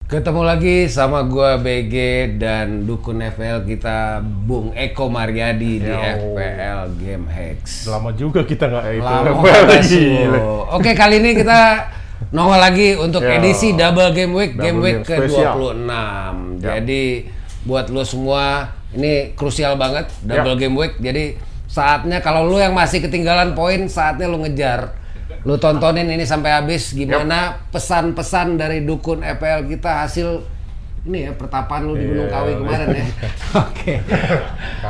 Ketemu lagi sama gua BG dan dukun FPL kita Bung Eko Mariadi di FPL Game Hacks. Lama juga kita nggak itu Lama FPL lagi. Oke, kali ini kita nongol lagi untuk edisi Double Game Week, Game Week ke-26. Jadi buat lo semua ini krusial banget Double Game Week. Jadi saatnya kalau lo yang masih ketinggalan poin, saatnya lo ngejar. Lu tontonin ini sampai habis gimana pesan-pesan dari dukun FPL kita hasil ini ya pertapaan lu di Gunung Kawi kemarin ya.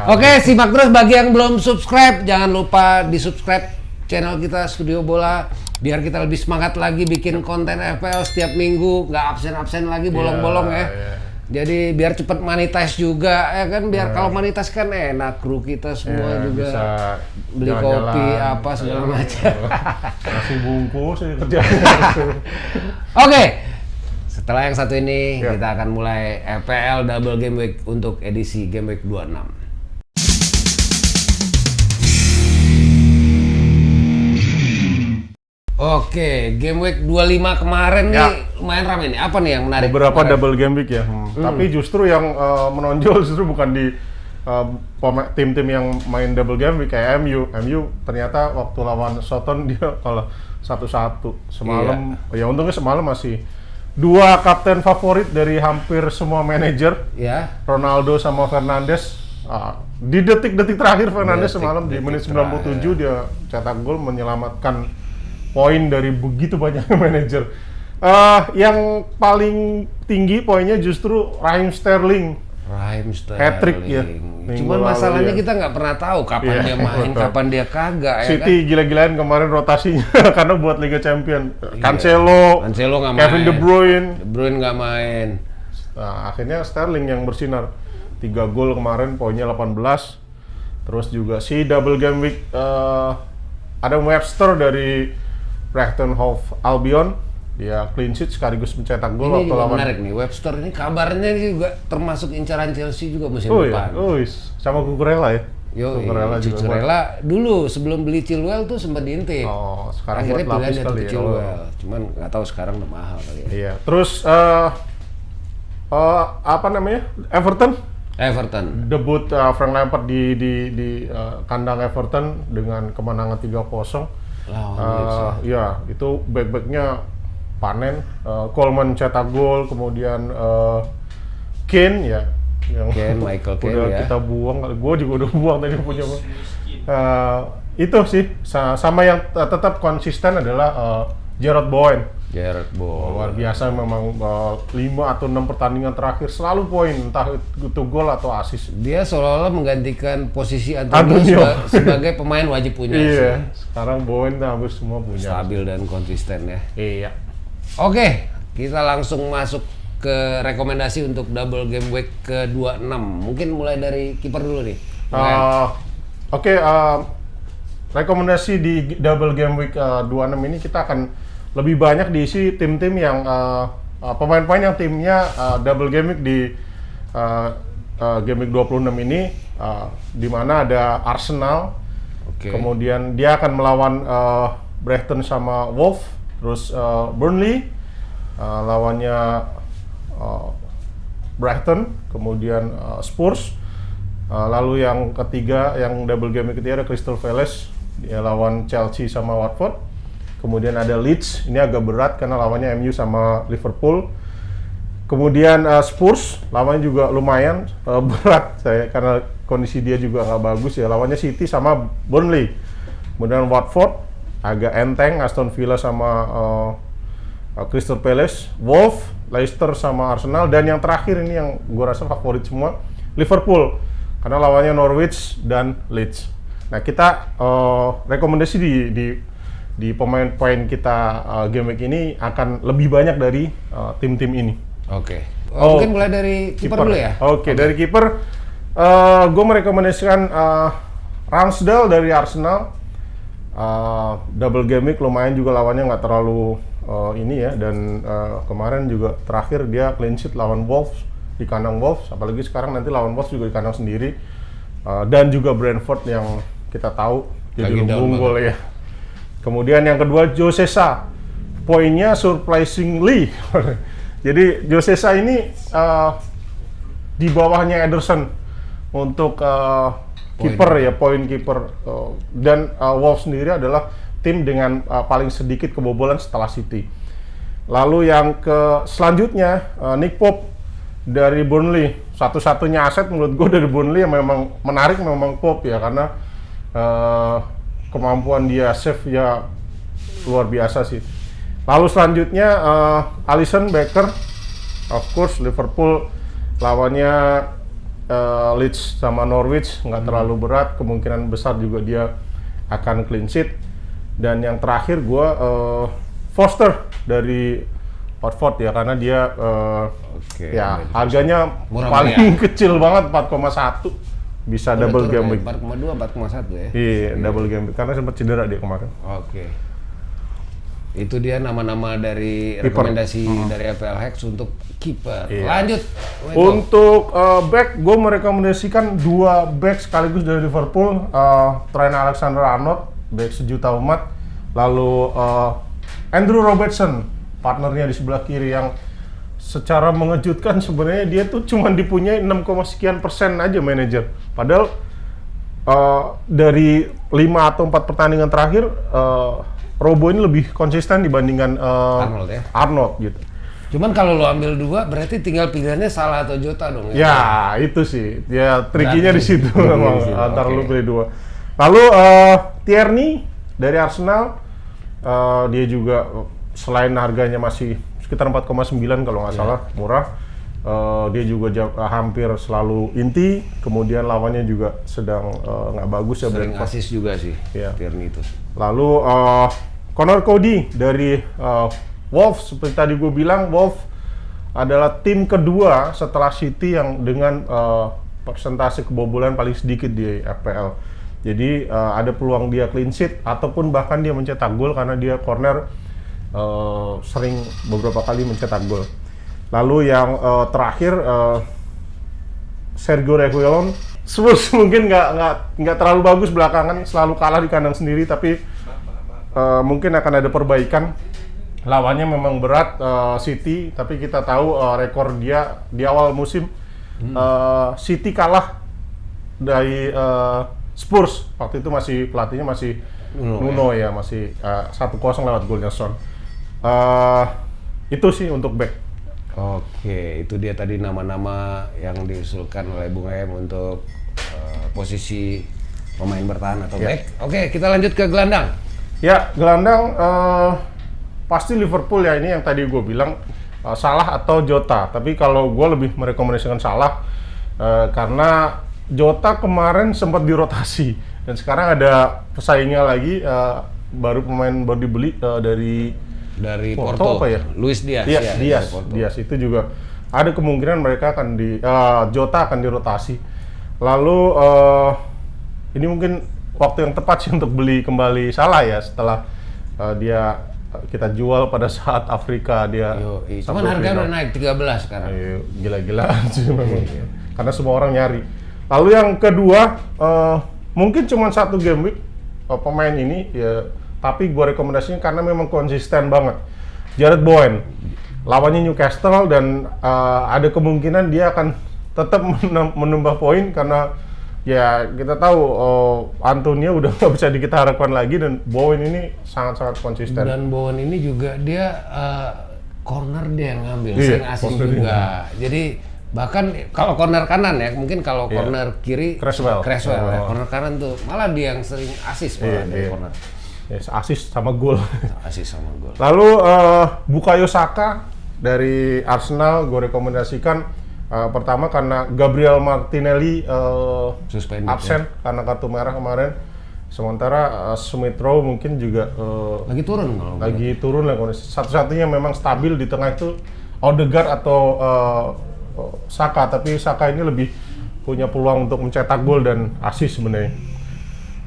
Oke, simak terus bagi yang belum subscribe jangan lupa di-subscribe channel kita Studio Bola biar kita lebih semangat lagi bikin konten FPL setiap minggu, nggak absen-absen lagi bolong-bolong ya. Jadi biar cepet monetize juga ya kan, biar kalau monetize kan enak, kru kita semua juga bisa beli kopi apa segala macam. Nasi bungkus kerja. Oke. Setelah yang satu ini kita akan mulai FPL Double Game Week untuk edisi Game Week 26. Oke, Game Week 25 kemarin nih lumayan ramai nih. Apa nih yang menarik? Beberapa double game week ya. Tapi justru yang menonjol justru bukan di tim-tim yang main double game week kayak MU. MU ternyata waktu lawan Soton dia kalah 1-1 semalam. Ya untungnya semalam masih dua kapten favorit dari hampir semua manajer. Ronaldo sama Fernandes. Di detik-detik terakhir Fernandes semalam di menit 97 dia cetak gol menyelamatkan poin dari begitu banyak manajer. Yang paling tinggi poinnya justru Raheem Sterling. Hat-trick ya. Cuman masalahnya kita nggak pernah tahu kapan dia main, kapan dia kagak. City gila-gilaan kemarin rotasinya karena buat Liga Champion. Cancelo nggak main. Kevin De Bruyne nggak main. Nah, akhirnya Sterling yang bersinar. 3 gol kemarin, poinnya 18. Terus juga si double game week ada Webster dari Brighton Hove Albion, dia clean sheet sekaligus mencetak gol waktu lawan. Ini menarik nih, Webster ini kabarnya juga termasuk incaran Chelsea juga musim depan. Sama Cucurella ya. Cucurella dulu sebelum beli Chilwell tuh sempat diintip. Sekarang akhirnya buat lapis pilihannya kali ya. Chilwell. Cuman nggak tahu sekarang udah mahal kali ya. Iya. Terus apa namanya? Everton debut Frank Lampard di kandang Everton dengan kemenangan 3-0. Ya, itu back-backnya panen. Coleman cetak gol, kemudian Kane ya, yang Michael Kane udah ya. kita buang, gue juga udah buang tadi punya. Itu sih sama yang tetap konsisten adalah Jarrod Bowen. Luar biasa memang 5 atau 6 pertandingan terakhir selalu poin, entah itu gol atau assist. Dia seolah-olah menggantikan posisi Antonio sebagai pemain wajib punya. Iya, sekarang Bowen hampir semua punya. Stabil dan konsisten ya. Iya. Oke, kita langsung masuk ke rekomendasi untuk double game week ke-26. Mungkin mulai dari kiper dulu nih. Rekomendasi di double game week 26 ini kita akan lebih banyak diisi tim-tim yang pemain-pemain yang timnya double game week di game week 26 ini, di mana ada Arsenal, kemudian dia akan melawan Brighton sama Wolves, terus Burnley lawannya Brighton, kemudian Spurs, lalu yang ketiga yang double game week ketiga ada Crystal Palace, dia lawan Chelsea sama Watford. Kemudian ada Leeds, ini agak berat karena lawannya MU sama Liverpool. Kemudian Spurs, lawannya juga lumayan berat karena kondisi dia juga nggak bagus ya. Lawannya City sama Burnley. Kemudian Watford, agak enteng, Aston Villa sama Crystal Palace. Wolves, Leicester sama Arsenal. Dan yang terakhir ini yang gue rasa favorit semua, Liverpool. Karena lawannya Norwich dan Leeds. Nah kita rekomendasi di pemain-pemain kita game week ini akan lebih banyak dari tim-tim ini. Mungkin mulai dari kiper dulu ya. Dari kiper, gue merekomendasikan Ramsdale dari Arsenal. Double game week lumayan juga, lawannya nggak terlalu ini ya. Dan kemarin juga terakhir dia clean sheet lawan Wolves di kandang Wolves. Apalagi sekarang nanti lawan Wolves juga di kandang sendiri. Dan juga Brentford yang kita tahu jadi lumbung gol ya. Kemudian yang kedua Josesa, poinnya surprisingly Jadi Josesa ini di bawahnya Ederson untuk kiper ya, point kiper. Dan Wolves sendiri adalah tim dengan paling sedikit kebobolan setelah City. Lalu yang selanjutnya Nick Pope dari Burnley. Satu-satunya aset menurut gue dari Burnley yang memang menarik memang Pope ya, karena kemampuan dia save ya luar biasa sih. Lalu selanjutnya Alisson Becker, of course Liverpool lawannya Leeds sama Norwich, nggak terlalu berat, kemungkinan besar juga dia akan clean sheet. Dan yang terakhir gue Foster dari Watford ya, karena dia ya harganya paling kecil banget, 4,1, bisa double game week. 4,2, 4,1 ya? Iya, double game week, karena sempat cedera dia kemarin. Oke. Itu dia nama-nama dari rekomendasi dari FPL Hacks untuk kiper. Iya. Lanjut. Untuk back, gue merekomendasikan 2 back sekaligus dari Liverpool, Trent Alexander-Arnold, back sejuta umat, lalu Andrew Robertson, partnernya di sebelah kiri, yang secara mengejutkan sebenarnya dia tuh cuma dipunyai 6, sekian% aja manajer. Padahal dari 5 atau 4 pertandingan terakhir Robo ini lebih konsisten dibandingkan Arnold ya? Arnold gitu. Cuman kalau lo ambil 2 berarti tinggal pilihannya Salah atau Jota dong ya? Ya itu sih, ya trikinya di situ memang antara lu pilih 2. Lalu Tierney dari Arsenal, dia juga selain harganya masih sekitar 4,9 kalau nggak salah, murah. Dia juga hampir selalu inti, kemudian lawannya juga sedang nggak bagus ya. Sering assist juga sih, Tierney itu. Lalu Connor Cody dari Wolves, seperti tadi gue bilang, Wolves adalah tim kedua setelah City yang dengan persentase kebobolan paling sedikit di FPL. Jadi ada peluang dia clean sheet ataupun bahkan dia mencetak gol, karena dia corner sering beberapa kali mencetak gol. Lalu yang terakhir Sergio Reguilon. Spurs mungkin nggak terlalu bagus belakangan, selalu kalah di kandang sendiri, tapi mungkin akan ada perbaikan. Lawannya memang berat City, tapi kita tahu rekor dia di awal musim City kalah dari Spurs. Waktu itu pelatihnya masih Nuno ya, masih 1-0 lewat golnya Son. Itu sih untuk back. Oke, itu dia tadi nama-nama yang diusulkan oleh Bung Em untuk posisi pemain bertahan atau back. Oke, kita lanjut ke gelandang. Ya, gelandang pasti Liverpool ya, ini yang tadi gue bilang Salah atau Jota. Tapi kalau gue lebih merekomendasikan Salah karena Jota kemarin sempat dirotasi dan sekarang ada pesaingnya lagi, baru dibeli dari Porto apa ya? Luis Diaz. Diaz itu juga ada kemungkinan mereka akan Jota akan dirotasi. Lalu ini mungkin waktu yang tepat sih untuk beli kembali Salah ya, setelah dia kita jual pada saat Afrika dia. Cuman harga udah naik 13 sekarang. Gila-gilaan sih memang. Karena semua orang nyari. Lalu yang kedua, mungkin cuma 1 game week pemain ini ya, tapi gue rekomendasinya karena memang konsisten banget. Jarrod Bowen, lawannya Newcastle, dan ada kemungkinan dia akan tetap menambah poin karena ya kita tahu Antonio udah nggak bisa kita harapkan lagi, dan Bowen ini sangat-sangat konsisten. Dan Bowen ini juga dia corner dia yang ngambil, sering asing juga. Jadi bahkan kalau corner kanan ya, mungkin kalau corner kiri Cresswell ya. Corner kanan tuh malah dia yang sering assist dari corner. Yes, assist sama gol. Assist sama gol. Lalu Bukayo Saka dari Arsenal gue rekomendasikan pertama karena Gabriel Martinelli absen karena kartu merah kemarin. Sementara Smith Rowe mungkin juga lagi turun lah kondisi. Satu-satunya memang stabil di tengah itu Odegaard atau Saka, tapi Saka ini lebih punya peluang untuk mencetak gol dan assist sebenarnya.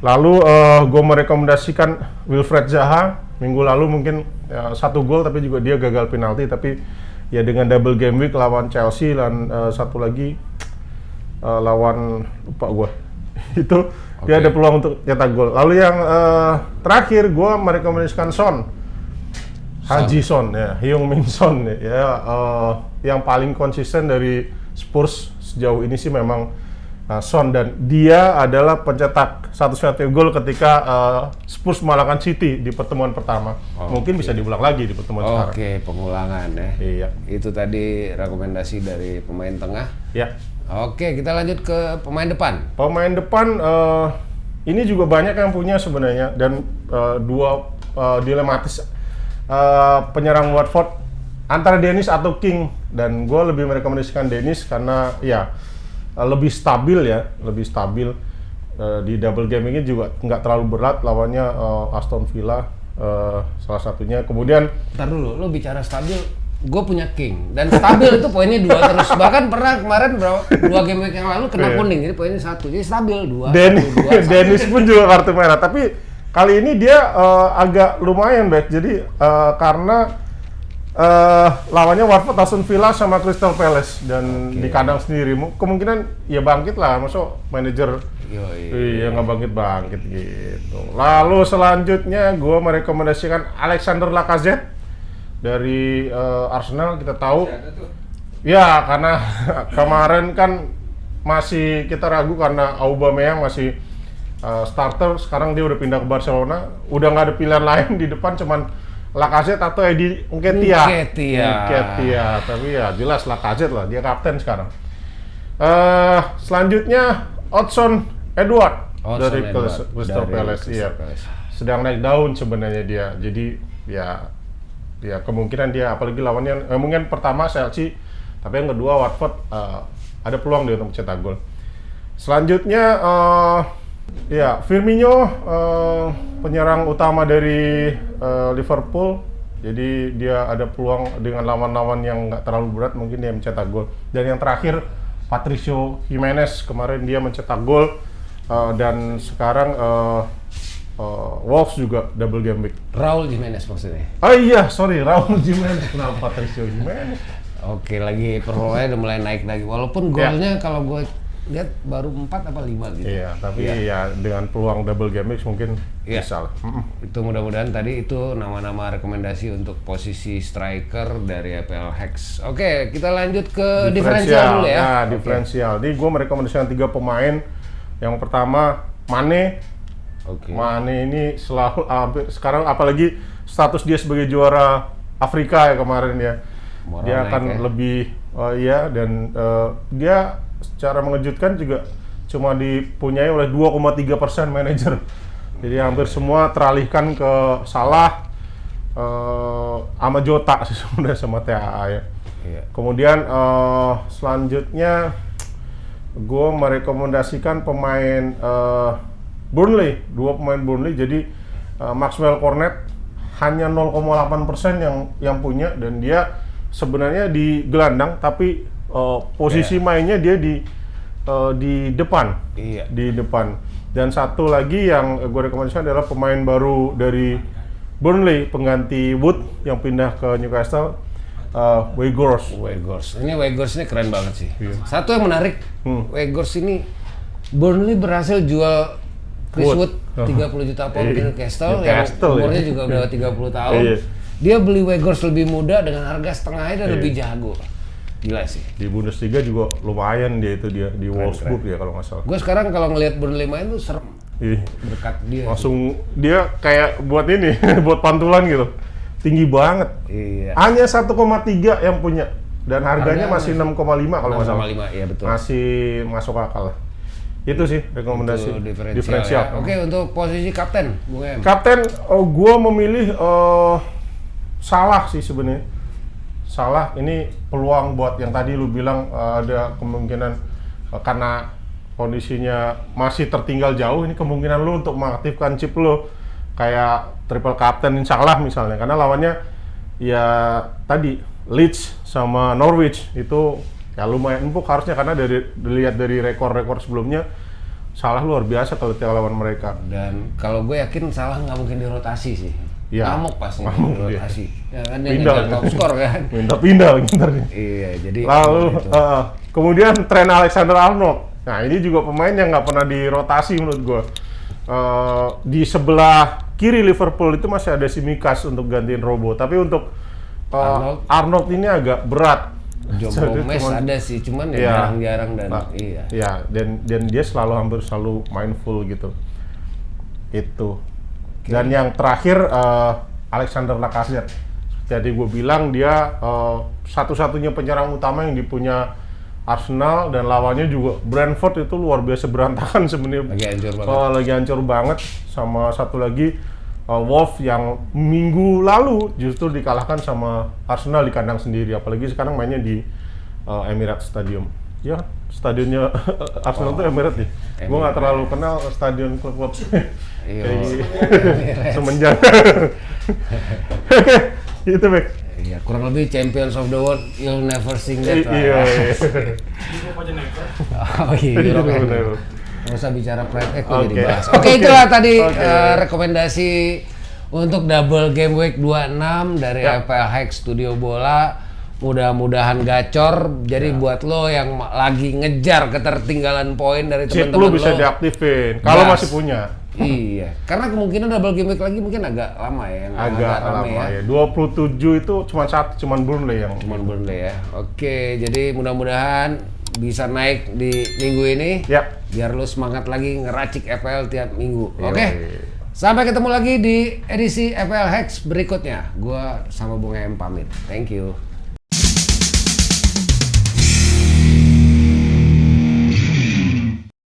Lalu gue merekomendasikan Wilfried Zaha. Minggu lalu mungkin 1 gol, tapi juga dia gagal penalti, tapi ya dengan double game week lawan Chelsea dan satu lagi lawan lupa gue itu dia ada peluang untuk cetak gol. Lalu yang terakhir gue merekomendasikan Son. Haji Son ya, Heung-min Son ya, yang paling konsisten dari Spurs sejauh ini sih memang Son, dan dia adalah pencetak satu-satunya gol ketika Spurs mengalahkan City di pertemuan pertama. Mungkin bisa diulang lagi di pertemuan sekarang. Oke, pengulangan ya. Iya. Itu tadi rekomendasi dari pemain tengah. Ya. Oke, kita lanjut ke pemain depan. Pemain depan ini juga banyak yang punya sebenarnya, dan dua dilematis penyerang Watford antara Dennis atau King, dan gue lebih merekomendasikan Dennis karena ya lebih stabil di double game ini juga nggak terlalu berat lawannya Aston Villa salah satunya. Kemudian Ntar dulu, lo bicara stabil, gue punya King dan stabil itu poinnya 2 terus. Bahkan pernah kemarin 2 game week yang lalu kena kuning, jadi poinnya 1, jadi stabil 2. Dennis pun juga kartu merah, tapi kali ini dia agak lumayan baik. Jadi karena lawannya Watford, Aston Villa sama Crystal Palace, dan di kandang sendiri kemungkinan ya bangkit lah, masuk manajer iya nggak bangkit gitu. Lalu selanjutnya gue merekomendasikan Alexander Lacazette dari Arsenal. Kita tahu ya karena kemarin kan masih kita ragu karena Aubameyang masih starter, sekarang dia udah pindah ke Barcelona, udah nggak ada pilihan lain di depan, cuman Lacazette atau Eddie Nketiah. Tapi ya jelas Lacazette lah, dia kapten sekarang. Selanjutnya Odsonne Edouard dari Crystal Palace. Iya. Sedang naik daun sebenarnya dia. Jadi ya kemungkinan dia, apalagi lawannya mungkin pertama Chelsea, tapi yang kedua Watford, ada peluang dia untuk mencetak gol. Selanjutnya ya, Firmino, penyerang utama dari Liverpool. Jadi dia ada peluang dengan lawan-lawan yang nggak terlalu berat, mungkin dia mencetak gol. Dan yang terakhir Patricio Jimenez, kemarin dia mencetak gol, dan sekarang Wolves juga double game week. Raul Jimenez maksudnya? Oh iya, sorry, Raul Jimenez, kenapa Patricio Jimenez? Oke, lagi performanya udah mulai naik lagi. Walaupun golnya kalau gue lihat baru 4 apa 5 gitu. Iya, tapi ya dengan peluang double game week mungkin bisa lah. Itu mudah-mudahan tadi itu nama-nama rekomendasi untuk posisi striker dari EPL Hex. Oke, kita lanjut ke diferensial dulu ya. Nah, diferensial. Jadi gue merekomendasikan 3 pemain. Yang pertama Mane. Mane ini selalu hampir sekarang, apalagi status dia sebagai juara Afrika ya kemarin ya. Dia akan lebih dan dia secara mengejutkan juga cuma dipunyai oleh 2,3% manajer. Jadi hampir semua teralihkan ke Salah, sama Jota sih sebenarnya, sama TAA ya. Kemudian selanjutnya gue merekomendasikan pemain Burnley, 2 pemain Burnley. Jadi Maxwell Cornet hanya 0,8% yang punya, dan dia sebenarnya di gelandang, tapi posisi mainnya dia di depan. Di depan. Dan satu lagi yang gue rekomendasikan adalah pemain baru dari Burnley, pengganti Wood yang pindah ke Newcastle, Weghorst. Ini Weghorst ini keren banget sih. Satu yang menarik, Weghorst ini Burnley berhasil jual Chris Wood 30 juta pound ke Newcastle, yang umurnya juga udah 30 tahun. Dia beli Weghorst lebih muda dengan harga setengahnya dan lebih jago. Gila sih. Di Bundesliga juga lumayan dia di Wolfsburg ya kalau nggak salah. Gue sekarang kalau ngelihat Burnley main tuh serem. Berkat dia. Langsung dia kayak buat ini, buat pantulan gitu. Tinggi banget. Hanya 1,3 yang punya, dan harganya masih 6,5 kalau nggak salah. 6,5, iya betul. Masih masuk akal lah. Itu sih rekomendasi diferensial. Ya. Oke, untuk posisi kapten, Bung Em. Kapten, gue memilih Salah sih sebenarnya. Salah ini peluang buat yang tadi lu bilang ada kemungkinan karena kondisinya masih tertinggal jauh, ini kemungkinan lu untuk mengaktifkan chip lu kayak triple captain Salah misalnya, karena lawannya ya tadi Leeds sama Norwich itu ya lumayan empuk harusnya, karena dilihat dari rekor-rekor sebelumnya Salah luar biasa kalau lawan mereka. Dan kalau gue yakin Salah nggak mungkin dirotasi sih. Ngamuk pasti dirotasi. Ya kan dia ngejar top skor kan. Pindah nih. Iya, jadi lalu kemudian Trent Alexander-Arnold. Nah, ini juga pemain yang nggak pernah dirotasi menurut gue. Di sebelah kiri Liverpool itu masih ada Tsimikas untuk gantiin Robo, tapi untuk Arnold ini agak berat. Joe Gomez ada sih, cuman jarang-jarang dan iya, dan dia hampir selalu main full gitu. Itu. Dan yang terakhir Alexander Lacazette. Jadi gue bilang dia satu-satunya penyerang utama yang dipunya Arsenal, dan lawannya juga Brentford itu luar biasa berantakan sebenarnya. Lagi hancur banget. Sama satu lagi Wolves yang minggu lalu justru dikalahkan sama Arsenal di kandang sendiri, apalagi sekarang mainnya di Emirates Stadium. Ya, stadionnya Arsenal tuh Emirates nih. Gue nggak terlalu kenal stadion klub-klub semenjak. Oke, itu Bek. Iya, kurang lebih Champions of the World, you'll never sing that. Iya. Oh iya. Nggak usah bicara pride equity jadi bahas. Oke, itulah tadi rekomendasi untuk double game week 26 dari FPL Hack Studio Bola. Mudah-mudahan gacor. Jadi buat lo yang lagi ngejar ketertinggalan poin dari teman-teman lo, bisa diaktifin kalau masih punya. Iya, karena kemungkinan double game week lagi mungkin agak lama ya. Agak lama ya. 27 itu cuma Burnley yang. Burnley ya. Oke, jadi mudah-mudahan bisa naik di minggu ini, biar lu semangat lagi ngeracik FPL tiap minggu. Oke. Sampai ketemu lagi di edisi FPL Hacks berikutnya. Gua sama Bung Em pamit. Thank you.